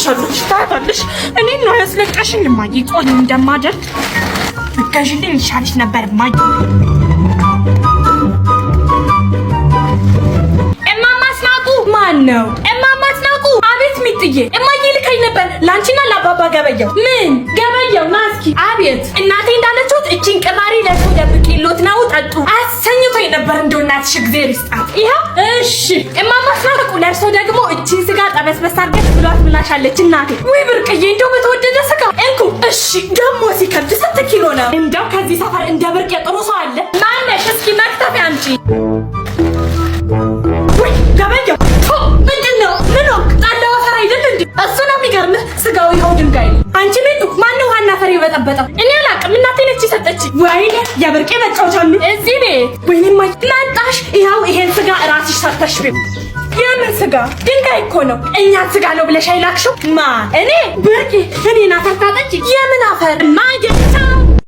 ታያታለሽ። እኔ ነው ያስለቀሽኝ እማዬ። ቆይ እንደማደርግ ብትገዢልኝ ይሻልሽ ነበር እማዬ። እማማ አስናቁ ማን ነው? እማማ አስናቁ። አቤት ሚጥዬ። እማዬ ልከኝ ነበር ላንቺና ለአባባ ገበየው። ምን ገበየው? ና እስኪ። አቤት። እናቴ እንዳለችሁት እቺን ቅራሪ ለሰው ደብቄሎት ነው ጠጡ አሰኝቶኝ ነበር። እንደው እናትሽ እግዚአብሔር ይስጣት። ይሄው እሺ። እማማ አስናቁ ለርሶ ደግሞ እቺን ስጋ ጠበስበስ አድርገሽ ብሏት ብላሻለች እናቴ። ወይ ብርቅዬ እንደው በተወደደ ስጋ እንኩ። እሺ ደግሞ ሲከብድ ስንት ኪሎ ነው? እንደው ከዚህ ሰፈር እንደ ብርቅ የጥሩ ሰው አለ? ማነሽ? እስኪ መክተፊ አምጪ። ወይ ገበየው ምንድን ነው? ምን ነው ጣላው አፈር አይደል እንዴ? እሱ ነው የሚገርምህ። ስጋው ይኸው ድንጋይ ነው። አንቺ ምን ማነው ዋና ፈሪ በጠበጠው? እኔ አላውቅም። እናቴ ነች ሰጠች። ወይኔ የብርቄ መጫወቻሉ እዚህ ቤት። ወይኔ መጣሽ። ይኸው ይሄን ስጋ እራስሽ ሰርተሽ ቤት። የምን ስጋ? ድንጋይ እኮ ነው። እኛ ስጋ ነው ብለሽ አይላክሽው? ማ እኔ ብርቄ? እኔ ናፈርታጠች። የምን አፈር ማጀቻው